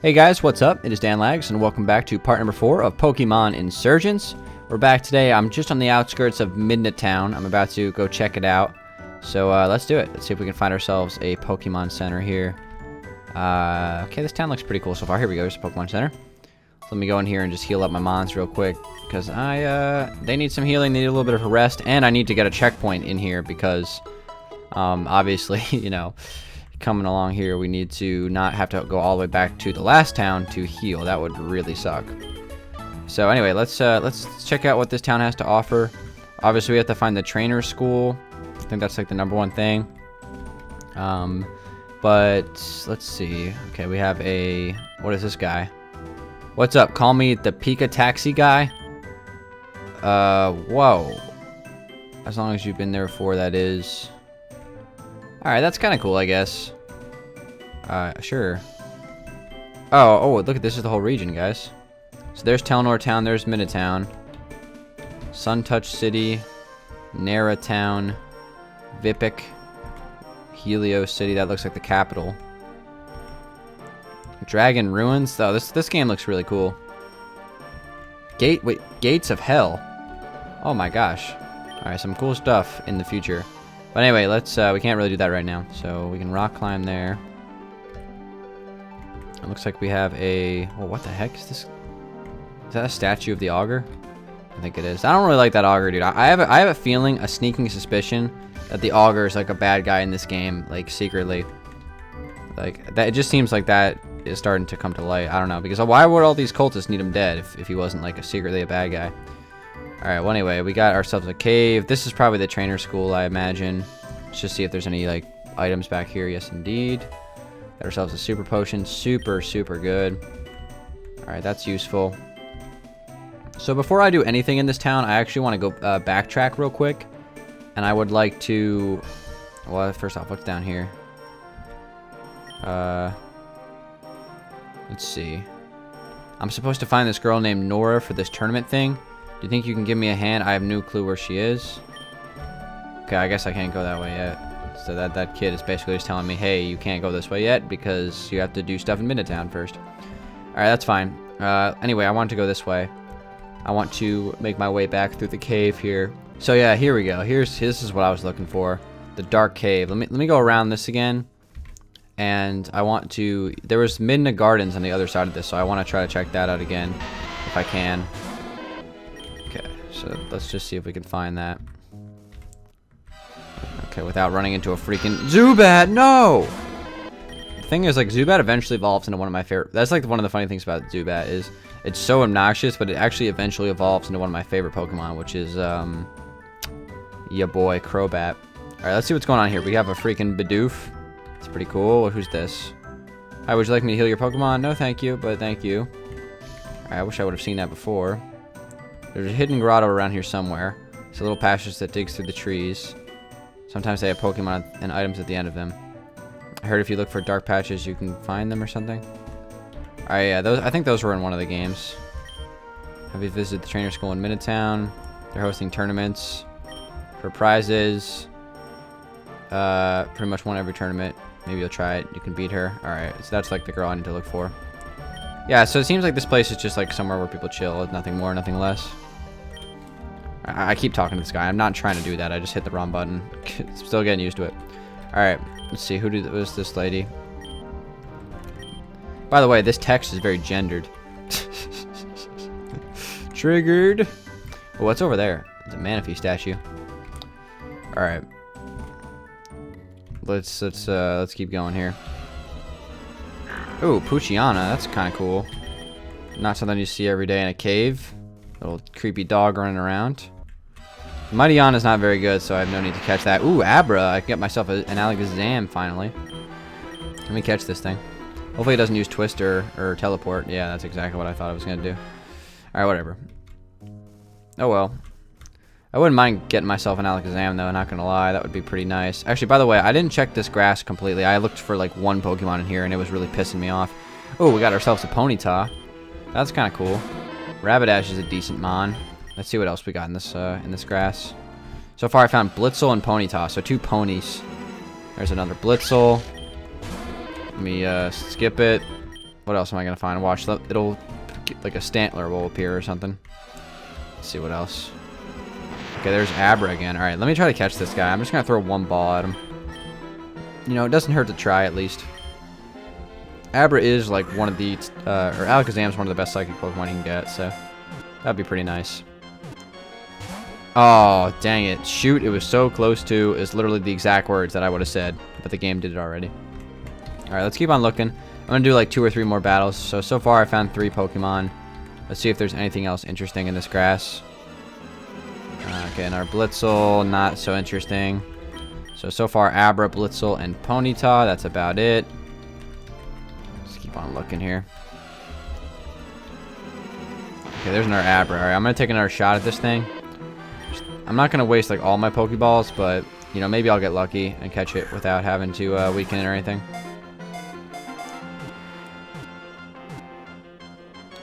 Hey guys, what's up? It is Dan Lags, and welcome back to part number 4 of Pokemon Insurgence. We're back today. I'm just on the outskirts of Midna town. I'm about to go check it out. So let's do it. Let's see if we can find ourselves a Pokemon Center here. Okay, this town looks pretty cool so far. Here we go. There's a Pokemon Center. So let me go in here and just heal up my mons real quick, because they need some healing. They need a little bit of a rest, and I need to get a checkpoint in here because obviously, you know, coming along here, we need to not have to go all the way back to the last town to heal. That would really suck. So anyway, let's check out what this town has to offer. Obviously, we have to find the trainer school. I think that's like the #1 thing. But let's see. Okay, we have a... What is this guy? What's up? Call me the Pika Taxi guy. Whoa. As long as you've been there before, that is. Alright, that's kind of cool, I guess. Sure. Oh, look at this. Is the whole region, guys. So there's Telnor Town, there's Midna Town, Suntouch City, Nara Town, Vipik, Helios City. That looks like the capital. Dragon Ruins. Oh, this game looks really cool. Gates of Hell. Oh my gosh. Alright, some cool stuff in the future. But anyway, let's, we can't really do that right now. So we can rock climb there. It looks like we have a, oh, what the heck is this? Is that a statue of the Augur? I think it is. I don't really like that Augur, dude. I have a feeling, a sneaking suspicion that the Augur is like a bad guy in this game, like secretly. Like, that, it just seems like that is starting to come to light. I don't know, because why would all these cultists need him dead if he wasn't like secretly a bad guy? Alright, well anyway, we got ourselves a cave. This is probably the trainer school, I imagine. Let's just see if there's any, like, items back here. Yes, indeed. Got ourselves a super potion. Super, super good. Alright, that's useful. So before I do anything in this town, I actually want to go backtrack real quick. And I would like to... Well, first off, what's down here? Let's see. I'm supposed to find this girl named Nora for this tournament thing. Do you think you can give me a hand? I have no clue where she is. Okay, I guess I can't go that way yet. So that kid is basically just telling me, hey, you can't go this way yet because you have to do stuff in Midna Town first. Alright, that's fine. Anyway, I want to go this way. I want to make my way back through the cave here. So yeah, here we go. This is what I was looking for. The dark cave. Let me go around this again. And I want to... There was Midna Gardens on the other side of this, so I want to try to check that out again if I can. Okay, so let's just see if we can find that. Okay, without running into a freaking Zubat. No! The thing is, like, Zubat eventually evolves into one of my favorite... That's, like, one of the funny things about Zubat is it's so obnoxious, but it actually eventually evolves into one of my favorite Pokemon, which is, ya boy, Crobat. Alright, let's see what's going on here. We have a freaking Bidoof. It's pretty cool. Who's this? Hi, would you like me to heal your Pokemon? No, thank you, but thank you. Alright, I wish I would have seen that before. There's a hidden grotto around here somewhere. It's a little passage that digs through the trees. Sometimes they have Pokemon and items at the end of them. I heard if you look for dark patches, you can find them or something. Alright, yeah, I think those were in one of the games. Have you visited the trainer school in Midna Town? They're hosting tournaments for prizes. Pretty much won every tournament. Maybe you'll try it. You can beat her. Alright, so that's like the girl I need to look for. Yeah, so it seems like this place is just like somewhere where people chill. Nothing more, nothing less. I keep talking to this guy. I'm not trying to do that. I just hit the wrong button. Still getting used to it. Alright, let's see. Who's this lady? By the way, this text is very gendered. Triggered. Oh, what's over there? It's a Manaphy statue. Alright. Let's keep going here. Ooh, Poochyena. That's kind of cool. Not something you see every day in a cave. Little creepy dog running around. Mightyena is not very good, so I have no need to catch that. Ooh, Abra. I can get myself an Alakazam finally. Let me catch this thing. Hopefully it doesn't use Twist or Teleport. Yeah, that's exactly what I thought it was going to do. Alright, whatever. Oh well. I wouldn't mind getting myself an Alakazam, though, not going to lie. That would be pretty nice. Actually, by the way, I didn't check this grass completely. I looked for, like, one Pokemon in here, and it was really pissing me off. Oh, we got ourselves a Ponyta. That's kind of cool. Rapidash is a decent mon. Let's see what else we got in this grass. So far, I found Blitzel and Ponyta, so 2 ponies. There's another Blitzel. Let me skip it. What else am I gonna find? Watch, it'll like a Stantler will appear or something. Let's see what else. Okay, there's Abra again. All right, let me try to catch this guy. I'm just gonna throw one ball at him. You know, it doesn't hurt to try at least. Abra is like one of the, or Alakazam is one of the best psychic Pokemon you can get, so that'd be pretty nice. Oh, dang it. Shoot, it was so close to, is literally the exact words that I would have said, but the game did it already. Alright, let's keep on looking. I'm going to do like 2 or 3 more battles. So far I found 3 Pokemon. Let's see if there's anything else interesting in this grass. Okay, and our Blitzel, not so interesting. So far Abra, Blitzel, and Ponyta, that's about it. Let's keep on looking here. Okay, there's another Abra. Alright, I'm going to take another shot at this thing. I'm not going to waste like all my Pokeballs, but, you know, maybe I'll get lucky and catch it without having to weaken it or anything.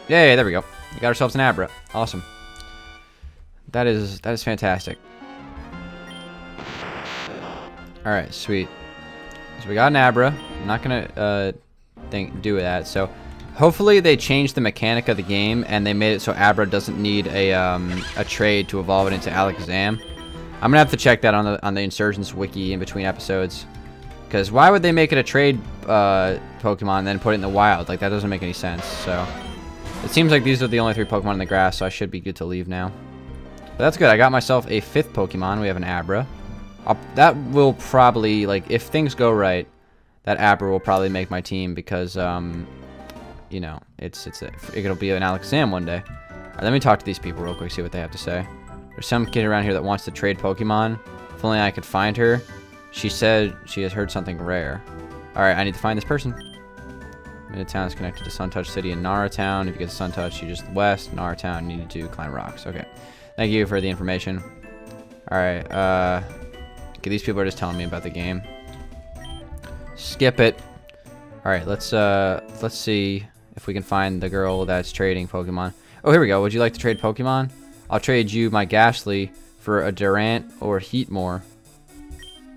Yay, there we go. We got ourselves an Abra. Awesome. That is fantastic. Alright, sweet. So we got an Abra. I'm not going to do that, so hopefully they changed the mechanic of the game and they made it so Abra doesn't need a trade to evolve it into Alakazam. I'm gonna have to check that on the Insurgence wiki in between episodes, because why would they make it a trade Pokemon and then put it in the wild? Like, that doesn't make any sense. So it seems like these are the only 3 Pokemon in the grass, so I should be good to leave now. But that's good. I got myself a 5th Pokemon. We have an Abra. That will probably, like, if things go right, that Abra will probably make my team, because you know, it'll be an Alakazam one day. Alright, let me talk to these people real quick, see what they have to say. There's some kid around here that wants to trade Pokemon. If only I could find her. She said she has heard something rare. Alright, I need to find this person. Midna Town is connected to Suntouch City and Nara Town. If you get to Suntouch, you just west. Nara Town, you need to climb rocks. Okay. Thank you for the information. Alright, okay, these people are just telling me about the game. Skip it. Alright, let's see if we can find the girl that's trading Pokemon. Oh, here we go. Would you like to trade Pokemon? I'll trade you my Ghastly for a Durant or Heatmore.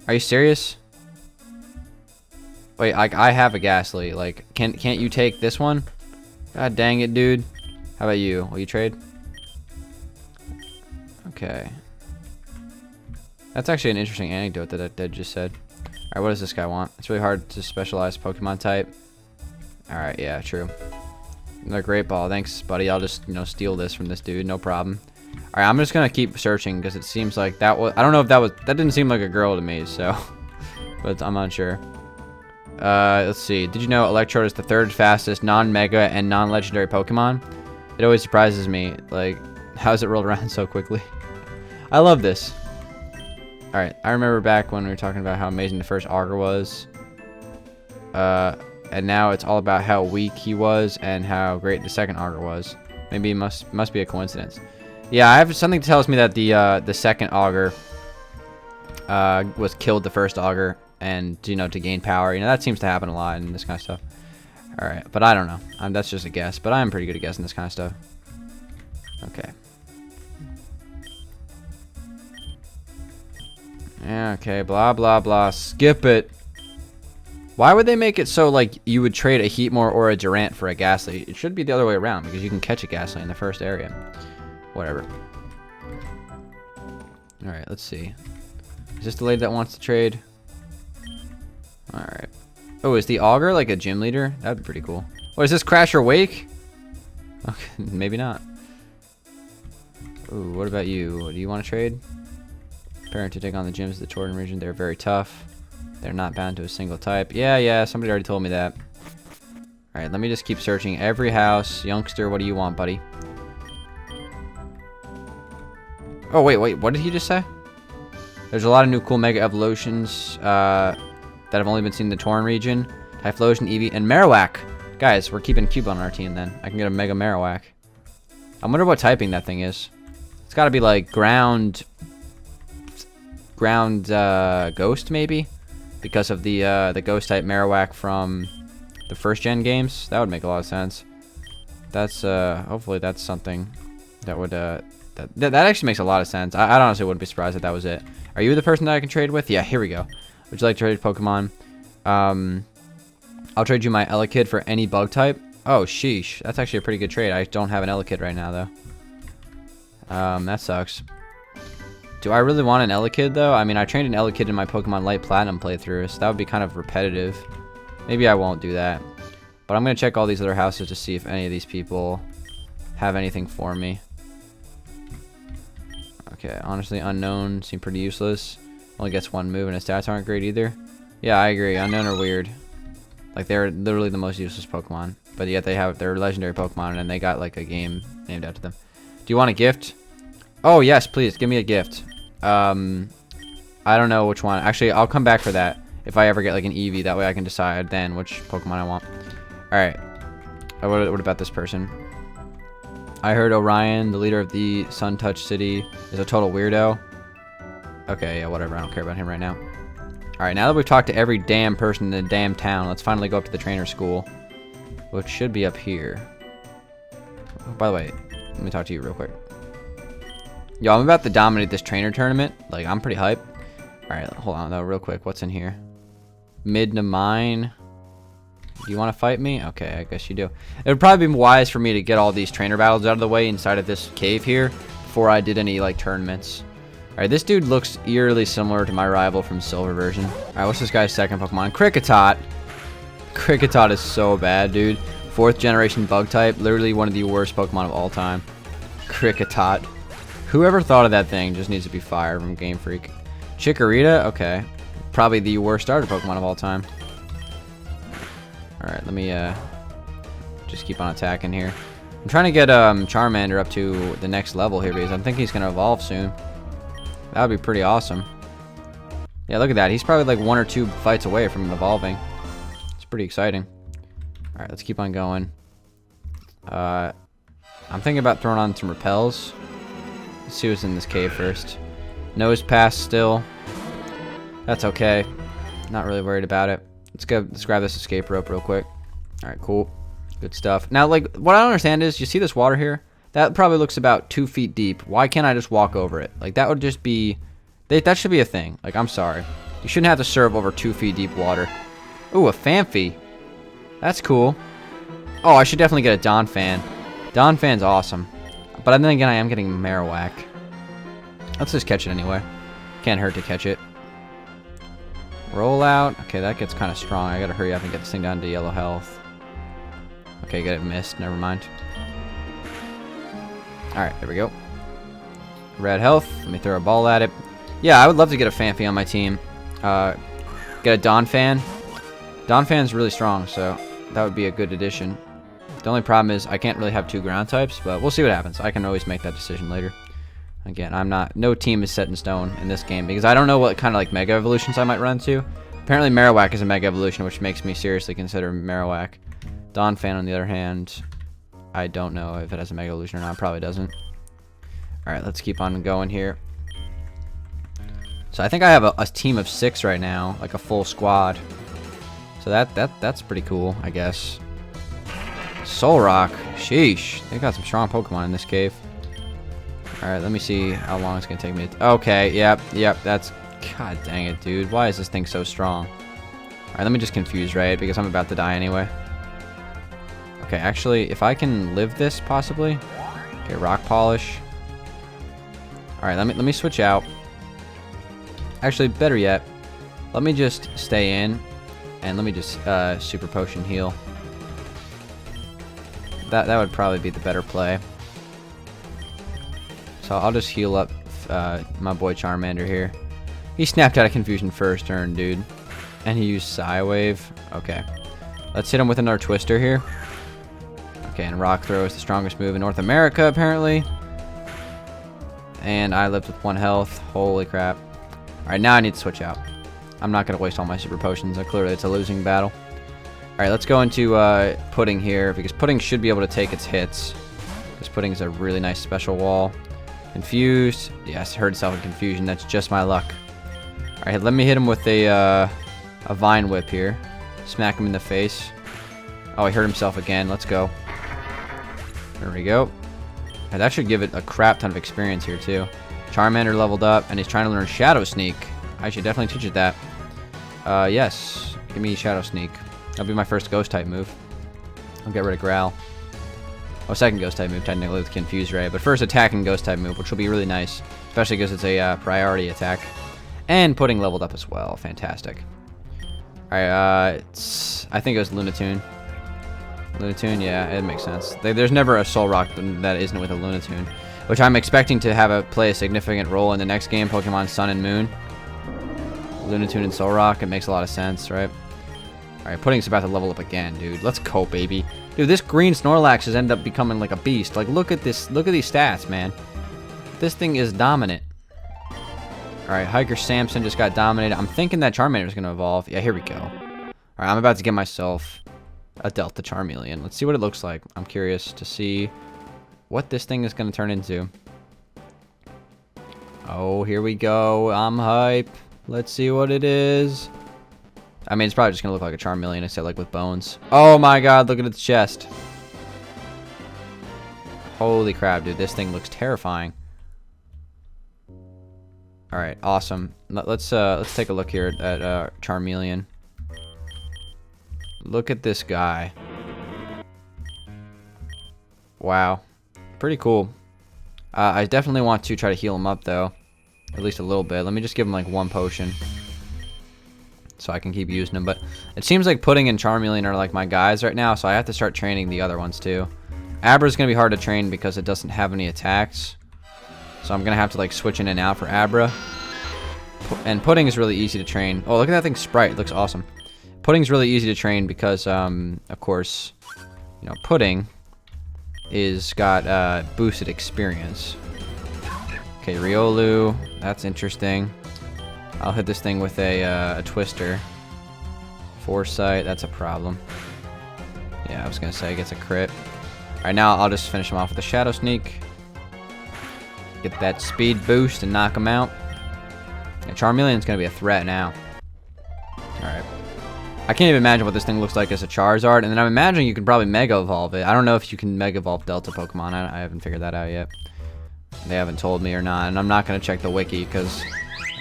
Are you serious? Wait, I have a Ghastly. Like, can't you take this one? God dang it, dude. How about you? Will you trade? Okay. That's actually an interesting anecdote that I just said. Alright, what does this guy want? It's really hard to specialize Pokemon type. Alright, yeah, true. Another Great Ball. Thanks, buddy. I'll just, you know, steal this from this dude. No problem. Alright, I'm just gonna keep searching because it seems like that was... I don't know if that didn't seem like a girl to me, so... but I'm unsure. Let's see. Did you know Electrode is the 3rd fastest non-mega and non-legendary Pokemon? It always surprises me. Like, how has it rolled around so quickly? I love this. Alright, I remember back when we were talking about how amazing the first Augur was. And now it's all about how weak he was and how great the second Augur was. Maybe it must be a coincidence. Yeah, I have something that tells me that the second Augur was killed the first Augur, and, you know, to gain power. You know, that seems to happen a lot in this kind of stuff. Alright, but I don't know. That's just a guess, but I'm pretty good at guessing this kind of stuff. Okay. Yeah, okay, blah, blah, blah. Skip it. Why would they make it so, like, you would trade a Heatmore or a Durant for a Ghastly? It should be the other way around, because you can catch a Ghastly in the first area. Whatever. Alright, let's see. Is this the lady that wants to trade? Alright. Oh, is the Augur, like, a gym leader? That'd be pretty cool. What, is this Crash or Wake? Okay, maybe not. Ooh, what about you? Do you want to trade? Parent to take on the gyms of the Jordan region. They're very tough. They're not bound to a single type. Yeah, somebody already told me that. Alright, let me just keep searching every house. Youngster, what do you want, buddy? Oh, wait, what did he just say? There's a lot of new cool Mega Evolutions that have only been seen in the Torren region. Typhlosion, Eevee, and Marowak. Guys, we're keeping Cube on our team then. I can get a Mega Marowak. I wonder what typing that thing is. It's gotta be like ground ghost, maybe? Because of the ghost type Marowak from the first gen games. That would make a lot of sense. That's hopefully that's something that would that actually makes a lot of sense. I honestly wouldn't be surprised if that was it. Are you the person that I can trade with? Yeah, here we go. Would you like to trade Pokemon? I'll trade you my Elekid for any bug type. Oh, sheesh. That's actually a pretty good trade. I don't have an Elekid right now, though. That sucks. Do I really want an Elekid, though? I mean, I trained an Elekid in my Pokemon Light Platinum playthrough, so that would be kind of repetitive. Maybe I won't do that. But I'm going to check all these other houses to see if any of these people have anything for me. Okay, honestly, Unknown seem pretty useless. Only gets one move and his stats aren't great either. Yeah, I agree. Unknown are weird. Like, they're literally the most useless Pokemon. But yet they have their legendary Pokemon and they got, like, a game named after them. Do you want a gift? Oh, yes, please. Give me a gift. I don't know which one. Actually, I'll come back for that if I ever get, like, an Eevee. That way I can decide then which Pokemon I want. Alright. What about this person? I heard Orion, the leader of the Sun Touch City, is a total weirdo. Okay, yeah, whatever. I don't care about him right now. Alright, now that we've talked to every damn person in the damn town, let's finally go up to the trainer school, which should be up here. Oh, by the way, let me talk to you real quick. Yo, I'm about to dominate this trainer tournament. Like, I'm pretty hyped. Alright, hold on, though, real quick. What's in here? Midna Mine. Do you want to fight me? Okay, I guess you do. It would probably be wise for me to get all these trainer battles out of the way inside of this cave here before I did any, like, tournaments. Alright, this dude looks eerily similar to my rival from Silver version. Alright, what's this guy's second Pokemon? Kricketot. Kricketot is so bad, dude. 4th generation bug type. Literally one of the worst Pokemon of all time. Kricketot. Whoever thought of that thing just needs to be fired from Game Freak. Chikorita? Okay. Probably the worst starter Pokemon of all time. Alright, let me just keep on attacking here. I'm trying to get Charmander up to the next level here because I think he's going to evolve soon. That would be pretty awesome. Yeah, look at that. He's probably like 1 or 2 fights away from evolving. It's pretty exciting. Alright, let's keep on going. I'm thinking about throwing on some repels. Let's see what's in this cave first. Nose pass still. That's okay. Not really worried about it. Let's grab this escape rope real quick. Alright, cool. Good stuff. Now, like, what I don't understand is, you see this water here? That probably looks about 2 feet deep. Why can't I just walk over it? Like, that would just be... that should be a thing. Like, I'm sorry. You shouldn't have to serve over 2 feet deep water. Ooh, a Phanpy. That's cool. Oh, I should definitely get a Donphan. Donphan's awesome. But then again, I am getting Marowak. Let's just catch it anyway. Can't hurt to catch it. Roll out. Okay, that gets kind of strong. I gotta hurry up and get this thing down to yellow health. Okay, get it missed. Never mind. Alright, there we go. Red health. Let me throw a ball at it. Yeah, I would love to get a Phanpy on my team. Get a Donphan. Donphan's really strong, so that would be a good addition. The only problem is I can't really have 2 ground types, but we'll see what happens. I can always make that decision later. Again, no team is set in stone in this game because I don't know what kind of like Mega Evolutions I might run into. Apparently Marowak is a Mega Evolution, which makes me seriously consider Marowak. Donphan, on the other hand, I don't know if it has a Mega Evolution or not. It probably doesn't. Alright, let's keep on going here. So I think I have a team of 6 right now, like a full squad. So that's pretty cool, I guess. Solrock. Sheesh. They got some strong Pokemon in this cave. Alright, let me see how long it's going to take me to... Okay, yep, that's... God dang it, dude. Why is this thing so strong? Alright, let me just confuse, right? Because I'm about to die anyway. Okay, actually, if I can live this, possibly. Okay, Rock Polish. Alright, let me switch out. Actually, better yet, let me just stay in. And let me just Super Potion heal. That would probably be the better play. So I'll just heal up my boy Charmander here. He snapped out of confusion first turn, dude. And he used Psy-Wave. Okay. Let's hit him with another Twister here. Okay, and Rock Throw is the strongest move in North America, apparently. And I lived with 1 health. Holy crap. Alright, now I need to switch out. I'm not going to waste all my Super Potions. Clearly, it's a losing battle. Alright, let's go into Pudding here, because Pudding should be able to take its hits. Because Pudding is a really nice special wall. Confused. Yes, hurt itself in confusion. That's just my luck. Alright, let me hit him with a Vine Whip here. Smack him in the face. Oh, he hurt himself again. Let's go. There we go. And that should give it a crap ton of experience here, too. Charmander leveled up, and he's trying to learn Shadow Sneak. I should definitely teach it that. Yes. Give me Shadow Sneak. That'll be my first Ghost-type move. I'll get rid of Growl. Oh, second ghost type move, technically with Confuse Ray. But first attacking ghost type move, which will be really nice. Especially because it's a priority attack. And Pudding leveled up as well. Fantastic. Alright, I think it was Lunatune. Lunatune, yeah, it makes sense. There's never a Soul Rock that isn't with a Lunatune. Which I'm expecting to have play a significant role in the next game, Pokemon Sun and Moon. Lunatune and Soul Rock, it makes a lot of sense, right? Alright, Pudding's about to level up again, dude. Let's go, baby. Dude, this green Snorlax has ended up becoming like a beast. Like, look at this. Look at these stats, man. This thing is dominant. Alright, Hiker Samson just got dominated. I'm thinking that Charmander is going to evolve. Yeah, here we go. Alright, I'm about to get myself a Delta Charmeleon. Let's see what it looks like. I'm curious to see what this thing is going to turn into. Oh, here we go. I'm hype. Let's see what it is. I mean, it's probably just going to look like a Charmeleon, except like with bones. Oh my god, look at its chest. Holy crap, dude. This thing looks terrifying. Alright, awesome. Let's take a look here at Charmeleon. Look at this guy. Wow. Pretty cool. I definitely want to try to heal him up, though. At least a little bit. Let me just give him, like, one potion. So I can keep using them. But it seems like Pudding and Charmeleon are, like, my guys right now. So I have to start training the other ones, too. Abra's going to be hard to train because it doesn't have any attacks. So I'm going to have to, like, switch in and out for Abra. And Pudding is really easy to train. Oh, look at that thing's sprite. It looks awesome. Pudding's really easy to train because, of course, you know, Pudding is got boosted experience. Okay, Riolu. That's interesting. I'll hit this thing with a Twister. Foresight. That's a problem. Yeah, I was going to say it gets a crit. Alright, now I'll just finish him off with a Shadow Sneak. Get that speed boost and knock him out. Yeah, Charmeleon's going to be a threat now. Alright. I can't even imagine what this thing looks like as a Charizard. And then I'm imagining you can probably Mega Evolve it. I don't know if you can Mega Evolve Delta Pokemon. I haven't figured that out yet. They haven't told me or not. And I'm not going to check the wiki because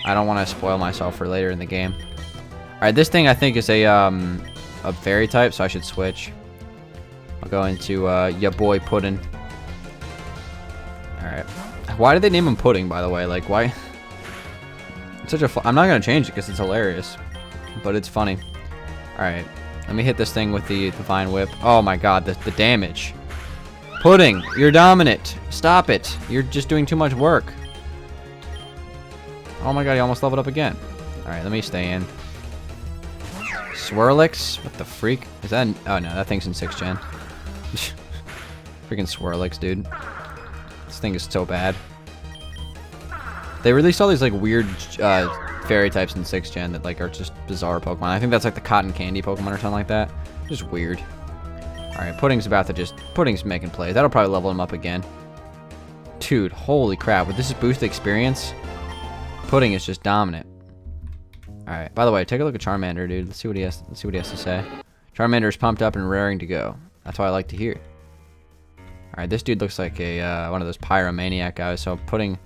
I don't want to spoil myself for later in the game. Alright, this thing I think is a Fairy type, so I should switch. I'll go into ya boy Pudding. Alright. Why did they name him Pudding, by the way? Like, why? It's such a I'm not going to change it because it's hilarious. But it's funny. Alright. Let me hit this thing with the Vine Whip. Oh my god, the damage. Pudding, you're dominant. Stop it. You're just doing too much work. Oh my god, he almost leveled up again. Alright, let me stay in. Swirlix? What the freak? Is that... Oh no, that thing's in 6th gen. Freaking Swirlix, dude. This thing is so bad. They released all these like weird fairy types in 6th gen that like are just bizarre Pokemon. I think that's like the cotton candy Pokemon or something like that. Just weird. Alright, Pudding's about to just... Pudding's making plays. That'll probably level him up again. Dude, holy crap. With this boost experience, Pudding is just dominant. Alright, by the way, take a look at Charmander, dude. Let's see what he has to say. Charmander is pumped up and raring to go. That's what I like to hear. Alright, this dude looks like a one of those pyromaniac guys, so Pudding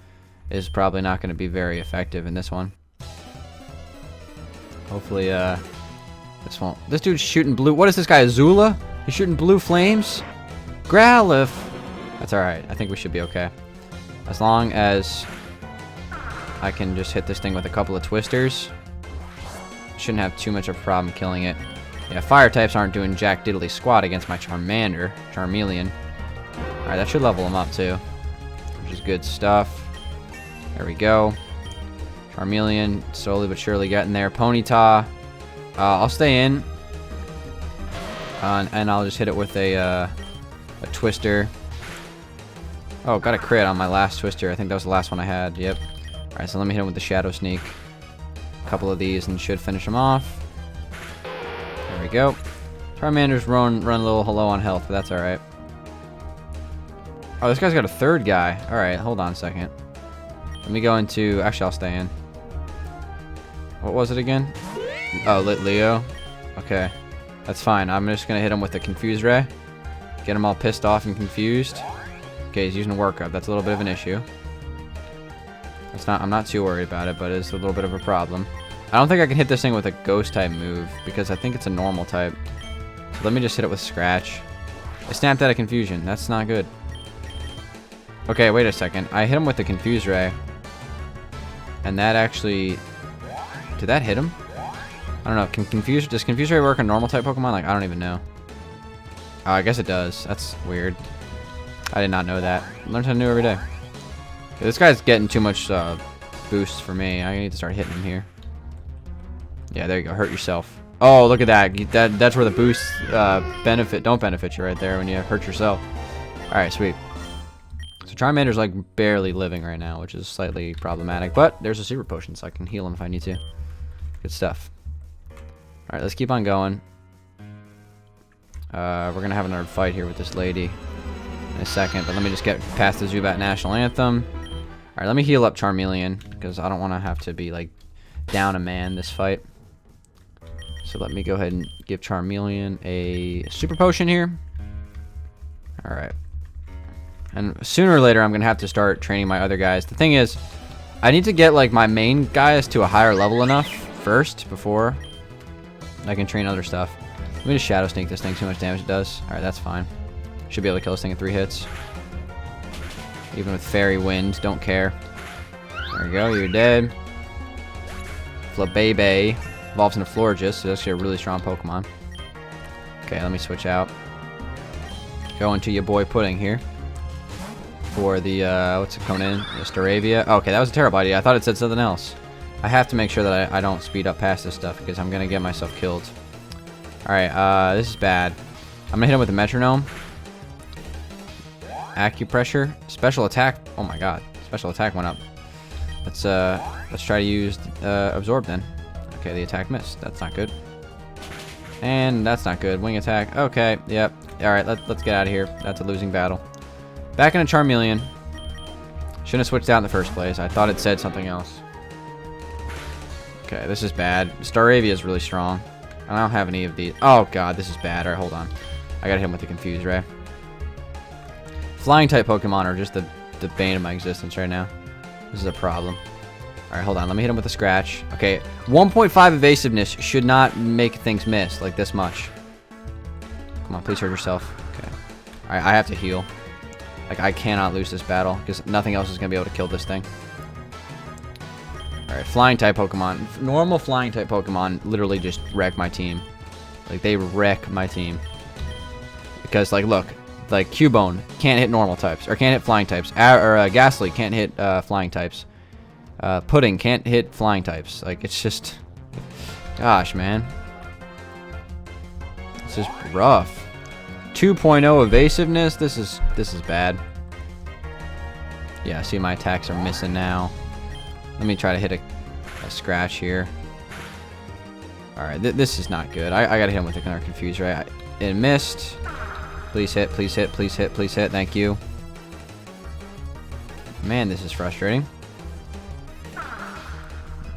is probably not going to be very effective in this one. Hopefully, this won't... This dude's shooting blue... What is this guy, Azula? He's shooting blue flames? Growlithe! That's alright. I think we should be okay. As long as I can just hit this thing with a couple of Twisters. Shouldn't have too much of a problem killing it. Yeah, fire types aren't doing jack diddly squat against my Charmeleon. Alright, that should level him up too. Which is good stuff. There we go. Charmeleon, slowly but surely getting there. Ponyta. I'll stay in. And I'll just hit it with a Twister. Oh, got a crit on my last Twister. I think that was the last one I had. Yep. Alright, so let me hit him with the Shadow Sneak. A couple of these and should finish him off. There we go. Charmander's run a little low on health, but that's alright. Oh, this guy's got a third guy. Alright, hold on a second. Let me go into... Actually, I'll stay in. What was it again? Oh, Leo. Okay. That's fine. I'm just going to hit him with the Confuse Ray. Get him all pissed off and confused. Okay, he's using a workup. That's a little bit of an issue. I'm not too worried about it, but it's a little bit of a problem. I don't think I can hit this thing with a ghost type move because I think it's a normal type. So let me just hit it with Scratch. I snapped out of confusion. That's not good. Okay, wait a second. I hit him with the Confuse Ray. And that actually... Did that hit him? I don't know. Does Confuse Ray work on normal type Pokemon? Like, I don't even know. Oh, I guess it does. That's weird. I did not know that. Learn something new every day. Okay, this guy's getting too much boosts for me. I need to start hitting him here. Yeah, there you go. Hurt yourself. Oh, look at that. That's where the boosts don't benefit you right there when you hurt yourself. Alright, sweet. So Charmander's like barely living right now, which is slightly problematic. But there's a super potion, so I can heal him if I need to. Good stuff. Alright, let's keep on going. We're going to have another fight here with this lady in a second. But let me just get past the Zubat National Anthem. Alright, let me heal up Charmeleon, because I don't want to have to be like down a man this fight. So let me go ahead and give Charmeleon a super potion here. Alright. And sooner or later, I'm going to have to start training my other guys. The thing is, I need to get like my main guys to a higher level enough first before I can train other stuff. Let me just Shadow Sneak this thing, see how much damage it does. Alright, that's fine. Should be able to kill this thing in 3 hits. Even with Fairy Wind, don't care. There we go, you're dead. Flabebe evolves into Florges, so that's actually a really strong Pokemon. Okay, let me switch out. Go into your boy Pudding here. For the, what's it coming in? The Staravia. Okay, that was a terrible idea. I thought it said something else. I have to make sure that I don't speed up past this stuff because I'm going to get myself killed. Alright, this is bad. I'm going to hit him with a Metronome. Acupressure. Special attack. Oh my god. Special attack went up. Let's try to use Absorb then. Okay, the attack missed. That's not good. And that's not good. Wing attack. Okay, yep. Alright, let's get out of here. That's a losing battle. Back into Charmeleon. Shouldn't have switched out in the first place. I thought it said something else. Okay, this is bad. Staravia is really strong. I don't have any of these. Oh god, this is bad. Alright, hold on. I gotta hit him with the Confuse Ray. Flying type Pokemon are just the bane of my existence right now. This is a problem. Alright, hold on. Let me hit him with a Scratch. Okay, 1.5 evasiveness should not make things miss like this much. Come on, please hurt yourself. Okay. Alright, I have to heal. Like, I cannot lose this battle because nothing else is going to be able to kill this thing. Alright, flying type Pokemon. Normal flying type Pokemon literally just wreck my team. Like, they wreck my team. Because, like, look. Like, Cubone can't hit normal types. Or can't hit flying types. Ghastly can't hit flying types. Pudding can't hit flying types. Like, it's just... Gosh, man. This is rough. 2.0 evasiveness. This is bad. Yeah, see my attacks are missing now. Let me try to hit a Scratch here. Alright, this is not good. I gotta hit him with another Confuse Ray. It missed. Please hit, please hit, please hit, please hit. Thank you. Man, this is frustrating.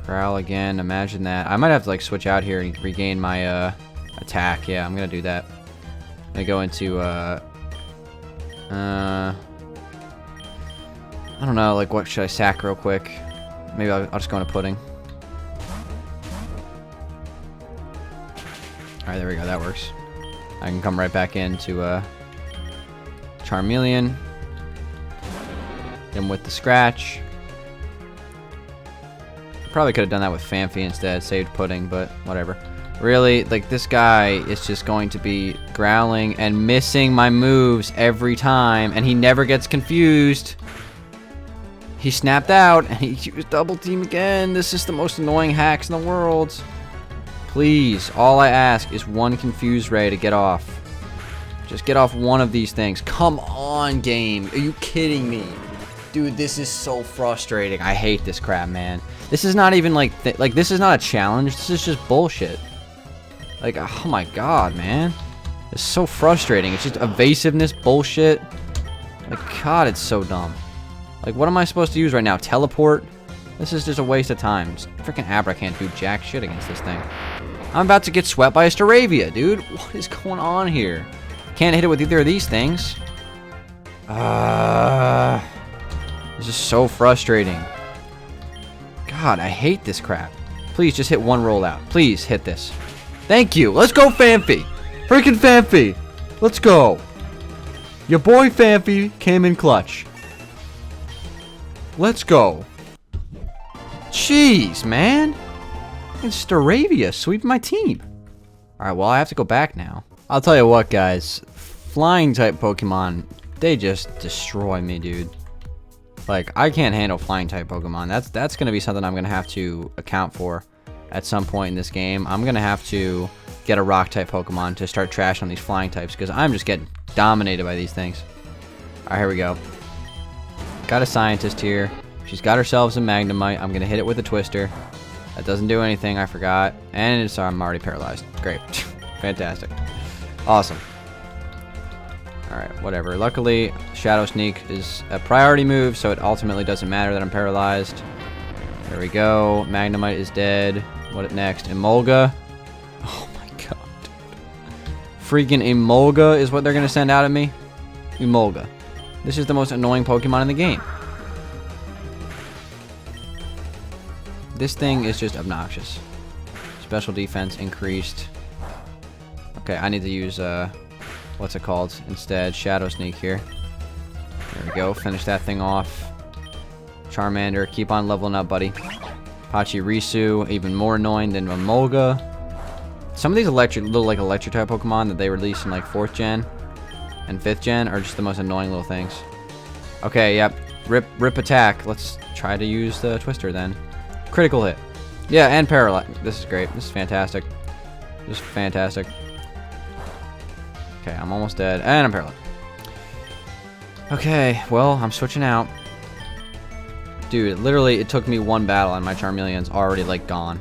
Growl again. Imagine that. I might have to like switch out here and regain my attack. Yeah, I'm gonna do that. I'm gonna go into I don't know, like what should I sack real quick? Maybe I'll just go into Pudding. Alright, there we go, that works. I can come right back into Charmeleon. Hit him with the Scratch. Probably could have done that with Phanpy instead, saved Pudding, but whatever. Really, like, this guy is just going to be growling and missing my moves every time, and he never gets confused. He snapped out, and he used Double Team again. This is the most annoying hacks in the world. Please, all I ask is one Confuse Ray to get off. Just get off one of these things. Come on, game. Are you kidding me? Dude, this is so frustrating. I hate this crap, man. This is not even like... this is not a challenge. This is just bullshit. Like, oh my god, man. It's so frustrating. It's just evasiveness bullshit. Like, god, it's so dumb. Like, what am I supposed to use right now? Teleport? This is just a waste of time. Freaking Abra can't do jack shit against this thing. I'm about to get swept by a Staravia, dude. What is going on here? Can't hit it with either of these things. This is so frustrating. God, I hate this crap. Please just hit one rollout. Please hit this. Thank you. Let's go, Phanpy. Freaking Phanpy. Let's go. Your boy Famfy came in clutch. Let's go. Jeez, man. It's Staravia sweeping my team. Alright, well, I have to go back now. I'll tell you what, guys. Flying type Pokemon, they just destroy me, dude. Like, I can't handle flying type Pokemon. That's going to be something I'm going to have to account for at some point in this game. I'm going to have to get a rock type Pokemon to start trashing on these flying types because I'm just getting dominated by these things. Alright, here we go. Got a scientist here. She's got herself a Magnemite. I'm going to hit it with a Twister. That doesn't do anything, I forgot. And I'm already paralyzed. Great. Fantastic. Awesome. Alright, whatever. Luckily, Shadow Sneak is a priority move, so it ultimately doesn't matter that I'm paralyzed. There we go. Magnemite is dead. What next? Emolga. Oh my god. Freaking Emolga is what they're going to send out at me? Emolga. This is the most annoying Pokemon in the game. This thing is just obnoxious. Special defense increased. Okay, I need to use, what's it called? Instead, Shadow Sneak here. There we go. Finish that thing off. Charmander, keep on leveling up, buddy. Pachirisu, even more annoying than Emolga. Some of these little electric type Pokemon that they release in like 4th gen and 5th gen are just the most annoying little things. Okay, yep. Rip attack. Let's try to use the Twister then. Critical hit. Yeah, and paralyze. This is great. This is fantastic. This is fantastic. Okay, I'm almost dead. And I'm paralyzed. Okay, well, I'm switching out. Dude, literally, it took me one battle and my Charmeleon's already, like, gone.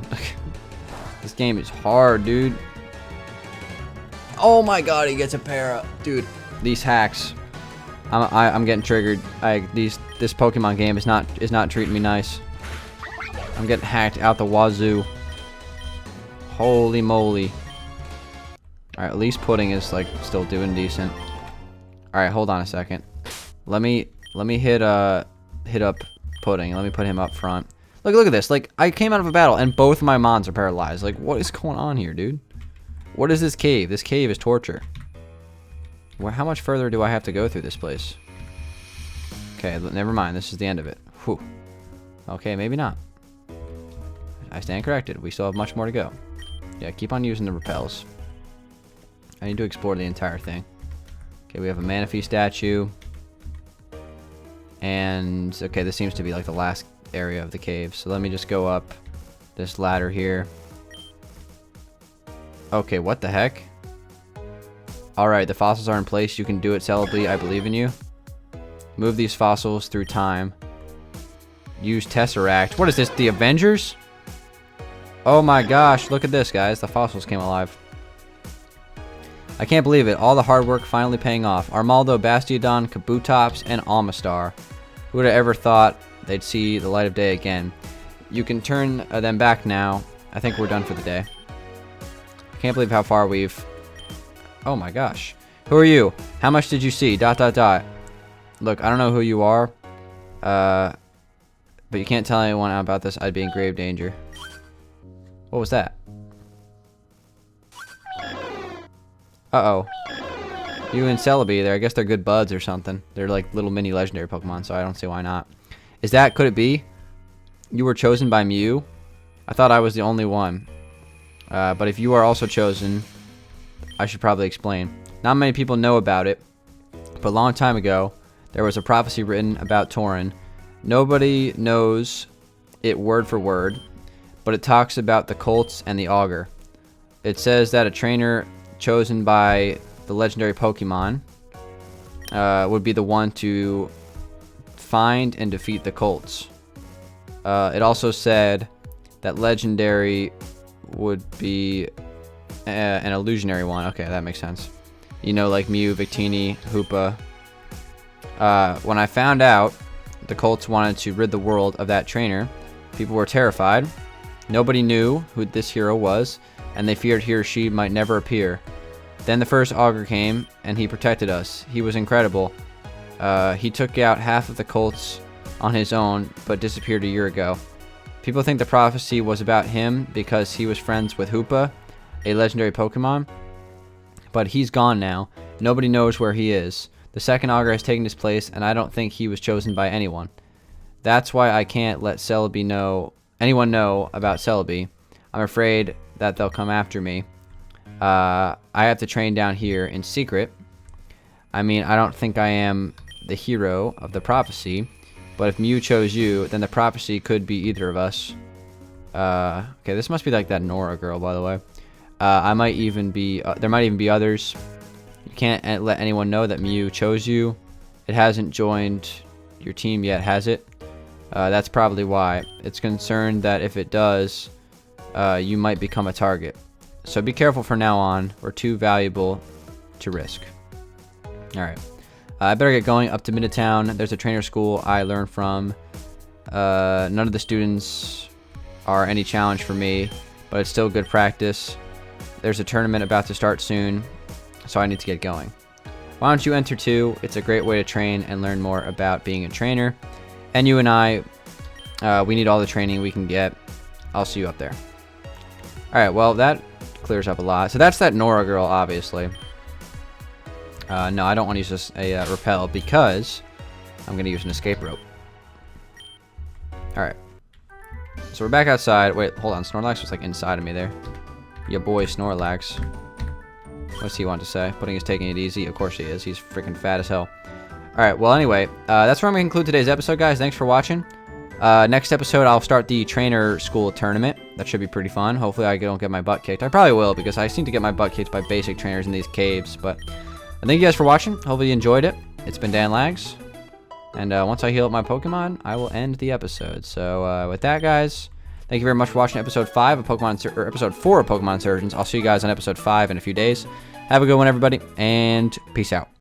This game is hard, dude. Oh my god, he gets a para. Dude, these hacks. I'm getting triggered. This Pokemon game is not treating me nice. I'm getting hacked out the wazoo. Holy moly. Alright, at least Pudding is like still doing decent. Alright, hold on a second. Let me hit up Pudding. Let me put him up front. Look at this. Like, I came out of a battle and both of my mons are paralyzed. Like, what is going on here, dude? What is this cave? This cave is torture. Well, how much further do I have to go through this place? Okay, never mind. This is the end of it. Whew. Okay, maybe not. I stand corrected. We still have much more to go. Yeah, keep on using the repels. I need to explore the entire thing. Okay, we have a Manaphy statue. And, okay, this seems to be like the last area of the cave. So let me just go up this ladder here. Okay, what the heck? Alright, the fossils are in place. You can do it, Celebi. I believe in you. Move these fossils through time. Use Tesseract. What is this, the Avengers? Oh my gosh, look at this, guys. The fossils came alive. I can't believe it. All the hard work finally paying off. Armaldo, Bastiodon, Kabutops, and Almastar. Who would have ever thought they'd see the light of day again? You can turn them back now. I think we're done for the day. I can't believe how far we've... Oh my gosh. Who are you? How much did you see? ... Look, I don't know who you are. But you can't tell anyone about this. I'd be in grave danger. What was that? Uh-oh. You and Celebi there, I guess they're good buds or something. They're like little mini legendary Pokemon, so I don't see why not. Could it be? You were chosen by Mew? I thought I was the only one. But if you are also chosen, I should probably explain. Not many people know about it, but a long time ago, there was a prophecy written about Tauren. Nobody knows it word for word, but it talks about the Colts and the Augur. It says that a trainer chosen by the legendary Pokemon would be the one to find and defeat the Colts. It also said that legendary would be an illusionary one. Okay, that makes sense. You know, like Mew, Victini, Hoopa. When I found out the Colts wanted to rid the world of that trainer, people were terrified. Nobody knew who this hero was, and they feared he or she might never appear. Then the first Augur came, and he protected us. He was incredible. He took out half of the Colts on his own, but disappeared a year ago. People think the prophecy was about him because he was friends with Hoopa, a legendary Pokemon. But he's gone now. Nobody knows where he is. The second augur has taken his place, and I don't think he was chosen by anyone. That's why I can't let anyone know about Celebi. I'm afraid that they'll come after me. I have to train down here in secret. I mean, I don't think I am the hero of the prophecy, but if Mew chose you, then the prophecy could be either of us. Okay, this must be like that Nora girl, by the way. I might even be, there might even be others. You can't let anyone know that Mew chose you. It hasn't joined your team yet, has it? That's probably why. It's concerned that if it does, you might become a target. So be careful from now on. We're too valuable to risk. Alright. I better get going up to Midtown. There's a trainer school I learned from. None of the students are any challenge for me, but it's still good practice. There's a tournament about to start soon, so I need to get going. Why don't you enter too? It's a great way to train and learn more about being a trainer. And you and I, we need all the training we can get. I'll see you up there. Alright, well, that clears up a lot. So that's that Nora girl, obviously. No, I don't want to use this repel because I'm going to use an escape rope. Alright. So we're back outside. Wait, hold on. Snorlax was like inside of me there. Your boy Snorlax. What's he want to say? Pudding is taking it easy. Of course he is. He's freaking fat as hell. Alright, well anyway, that's where I'm going to conclude today's episode, guys. Thanks for watching. Next episode, I'll start the trainer school tournament. That should be pretty fun. Hopefully I don't get my butt kicked. I probably will, because I seem to get my butt kicked by basic trainers in these caves. But thank you guys for watching. Hopefully you enjoyed it. It's been Dan Lags. And once I heal up my Pokemon, I will end the episode. So with that, guys, thank you very much for watching episode 5 of episode 4 of Pokemon Insurgence. I'll see you guys on episode 5 in a few days. Have a good one, everybody, and peace out.